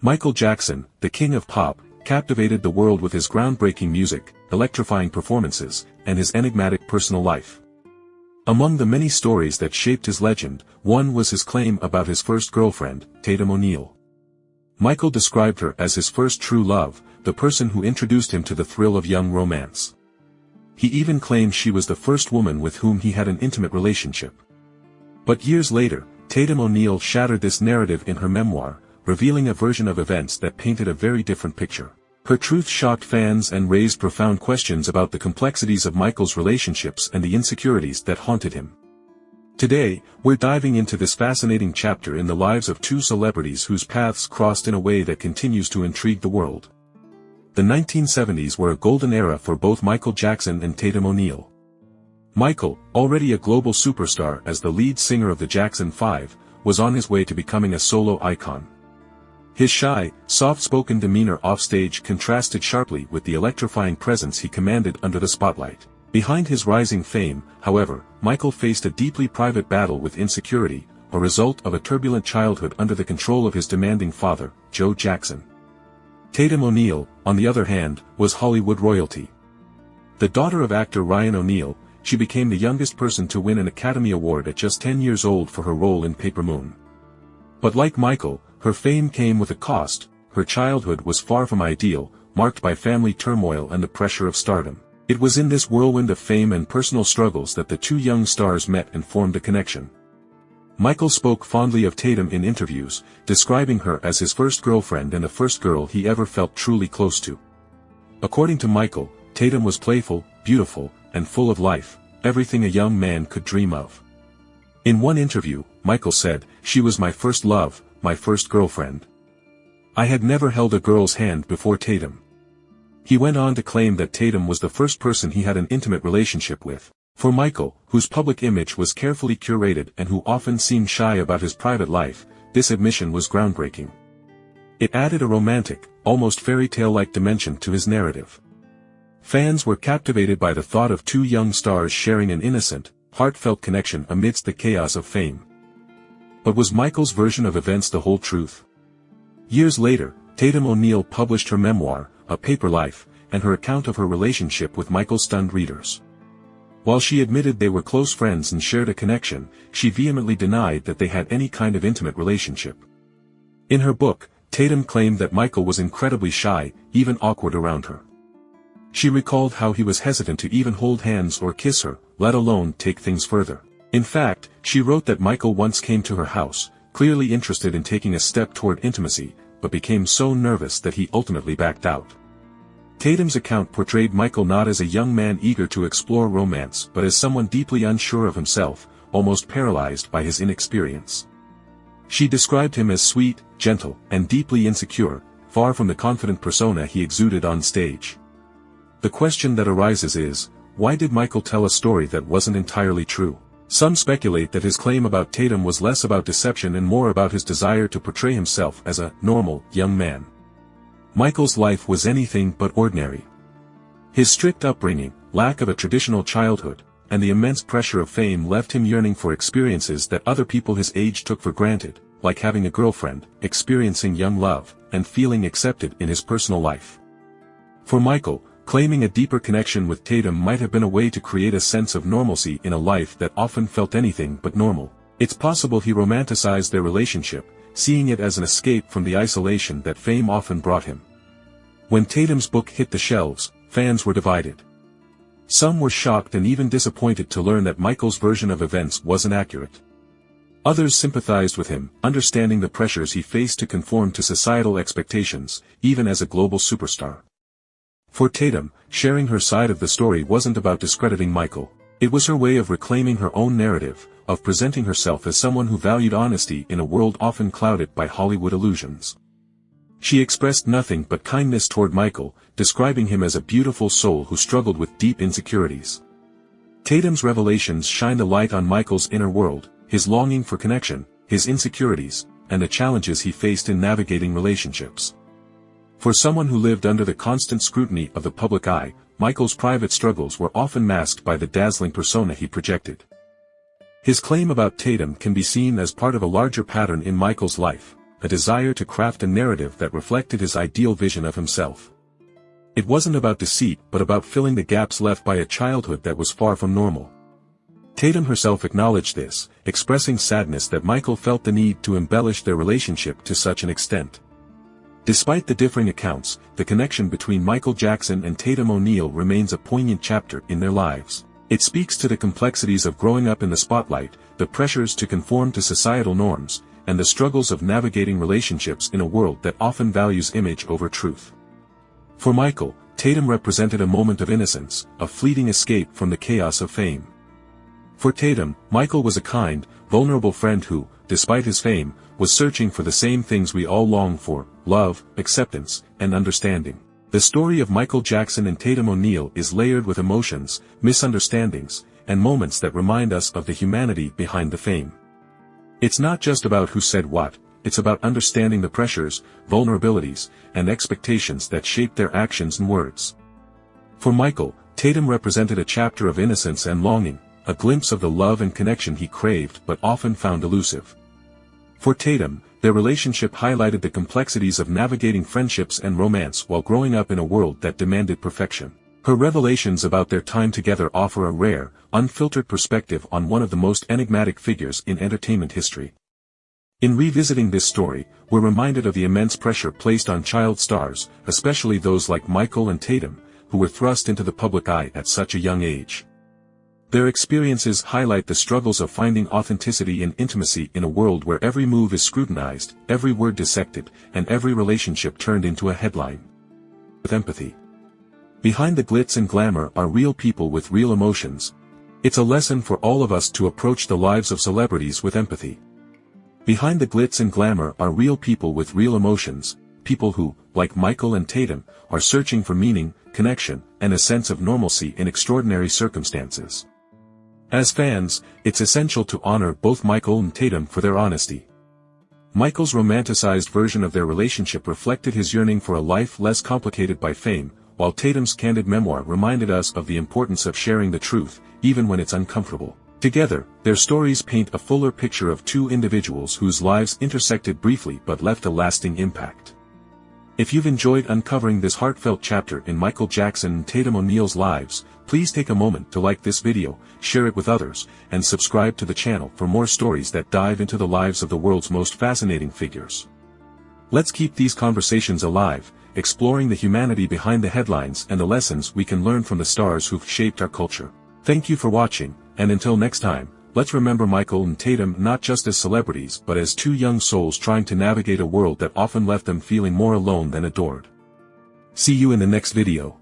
Michael Jackson, the king of pop, captivated the world with his groundbreaking music, electrifying performances, and his enigmatic personal life. Among the many stories that shaped his legend, one was his claim about his first girlfriend, Tatum O'Neal. Michael described her as his first true love, the person who introduced him to the thrill of young romance. He even claimed she was the first woman with whom he had an intimate relationship. But years later, Tatum O'Neal shattered this narrative in her memoir, revealing a version of events that painted a very different picture. Her truth shocked fans and raised profound questions about the complexities of Michael's relationships and the insecurities that haunted him. Today, we're diving into this fascinating chapter in the lives of two celebrities whose paths crossed in a way that continues to intrigue the world. The 1970s were a golden era for both Michael Jackson and Tatum O'Neal. Michael, already a global superstar as the lead singer of the Jackson 5, was on his way to becoming a solo icon. His shy, soft-spoken demeanor offstage contrasted sharply with the electrifying presence he commanded under the spotlight. Behind his rising fame, however, Michael faced a deeply private battle with insecurity, a result of a turbulent childhood under the control of his demanding father, Joe Jackson. Tatum O'Neal, on the other hand, was Hollywood royalty. The daughter of actor Ryan O'Neal, she became the youngest person to win an Academy Award at just 10 years old for her role in Paper Moon. But like Michael, her fame came with a cost. Her childhood was far from ideal, marked by family turmoil and the pressure of stardom. It was in this whirlwind of fame and personal struggles that the two young stars met and formed a connection. Michael spoke fondly of Tatum in interviews, describing her as his first girlfriend and the first girl he ever felt truly close to. According to Michael, Tatum was playful, beautiful, and full of life, everything a young man could dream of. In one interview, Michael said, "She was my first love, my first girlfriend. I had never held a girl's hand before Tatum." He went on to claim that Tatum was the first person he had an intimate relationship with. For Michael, whose public image was carefully curated and who often seemed shy about his private life, this admission was groundbreaking. It added a romantic, almost fairy tale-like dimension to his narrative. Fans were captivated by the thought of two young stars sharing an innocent, heartfelt connection amidst the chaos of fame. But was Michael's version of events the whole truth? Years later, Tatum O'Neal published her memoir, A Paper Life, and her account of her relationship with Michael stunned readers. While she admitted they were close friends and shared a connection, she vehemently denied that they had any kind of intimate relationship. In her book, Tatum claimed that Michael was incredibly shy, even awkward around her. She recalled how he was hesitant to even hold hands or kiss her, let alone take things further. In fact, she wrote that Michael once came to her house, clearly interested in taking a step toward intimacy, but became so nervous that he ultimately backed out. Tatum's account portrayed Michael not as a young man eager to explore romance but as someone deeply unsure of himself, almost paralyzed by his inexperience. She described him as sweet, gentle, and deeply insecure, far from the confident persona he exuded on stage. The question that arises is, why did Michael tell a story that wasn't entirely true? Some speculate that his claim about Tatum was less about deception and more about his desire to portray himself as a normal, young man. Michael's life was anything but ordinary. His strict upbringing, lack of a traditional childhood, and the immense pressure of fame left him yearning for experiences that other people his age took for granted, like having a girlfriend, experiencing young love, and feeling accepted in his personal life. For Michael, claiming a deeper connection with Tatum might have been a way to create a sense of normalcy in a life that often felt anything but normal. It's possible he romanticized their relationship, seeing it as an escape from the isolation that fame often brought him. When Tatum's book hit the shelves, fans were divided. Some were shocked and even disappointed to learn that Michael's version of events wasn't accurate. Others sympathized with him, understanding the pressures he faced to conform to societal expectations, even as a global superstar. For Tatum, sharing her side of the story wasn't about discrediting Michael. It was her way of reclaiming her own narrative, of presenting herself as someone who valued honesty in a world often clouded by Hollywood illusions. She expressed nothing but kindness toward Michael, describing him as a beautiful soul who struggled with deep insecurities. Tatum's revelations shined a light on Michael's inner world, his longing for connection, his insecurities, and the challenges he faced in navigating relationships. For someone who lived under the constant scrutiny of the public eye, Michael's private struggles were often masked by the dazzling persona he projected. His claim about Tatum can be seen as part of a larger pattern in Michael's life, a desire to craft a narrative that reflected his ideal vision of himself. It wasn't about deceit but about filling the gaps left by a childhood that was far from normal. Tatum herself acknowledged this, expressing sadness that Michael felt the need to embellish their relationship to such an extent. Despite the differing accounts, the connection between Michael Jackson and Tatum O'Neal remains a poignant chapter in their lives. It speaks to the complexities of growing up in the spotlight, the pressures to conform to societal norms, and the struggles of navigating relationships in a world that often values image over truth. For Michael, Tatum represented a moment of innocence, a fleeting escape from the chaos of fame. For Tatum, Michael was a kind, vulnerable friend who, despite his fame, was searching for the same things we all long for: love, acceptance, and understanding. The story of Michael Jackson and Tatum O'Neal is layered with emotions, misunderstandings, and moments that remind us of the humanity behind the fame. It's not just about who said what, it's about understanding the pressures, vulnerabilities, and expectations that shape their actions and words. For Michael, Tatum represented a chapter of innocence and longing, a glimpse of the love and connection he craved but often found elusive. For Tatum, their relationship highlighted the complexities of navigating friendships and romance while growing up in a world that demanded perfection. Her revelations about their time together offer a rare, unfiltered perspective on one of the most enigmatic figures in entertainment history. In revisiting this story, we're reminded of the immense pressure placed on child stars, especially those like Michael and Tatum, who were thrust into the public eye at such a young age. Their experiences highlight the struggles of finding authenticity and intimacy in a world where every move is scrutinized, every word dissected, and every relationship turned into a headline. With empathy. Behind the glitz and glamour are real people with real emotions. It's a lesson for all of us to approach the lives of celebrities with empathy. Behind the glitz and glamour are real people with real emotions, people who, like Michael and Tatum, are searching for meaning, connection, and a sense of normalcy in extraordinary circumstances. As fans, it's essential to honor both Michael and Tatum for their honesty. Michael's romanticized version of their relationship reflected his yearning for a life less complicated by fame, while Tatum's candid memoir reminded us of the importance of sharing the truth, even when it's uncomfortable. Together, their stories paint a fuller picture of two individuals whose lives intersected briefly but left a lasting impact. If you've enjoyed uncovering this heartfelt chapter in Michael Jackson and Tatum O'Neal's lives, please take a moment to like this video, share it with others, and subscribe to the channel for more stories that dive into the lives of the world's most fascinating figures. Let's keep these conversations alive, exploring the humanity behind the headlines and the lessons we can learn from the stars who've shaped our culture. Thank you for watching, and until next time, let's remember Michael and Tatum not just as celebrities but as two young souls trying to navigate a world that often left them feeling more alone than adored. See you in the next video.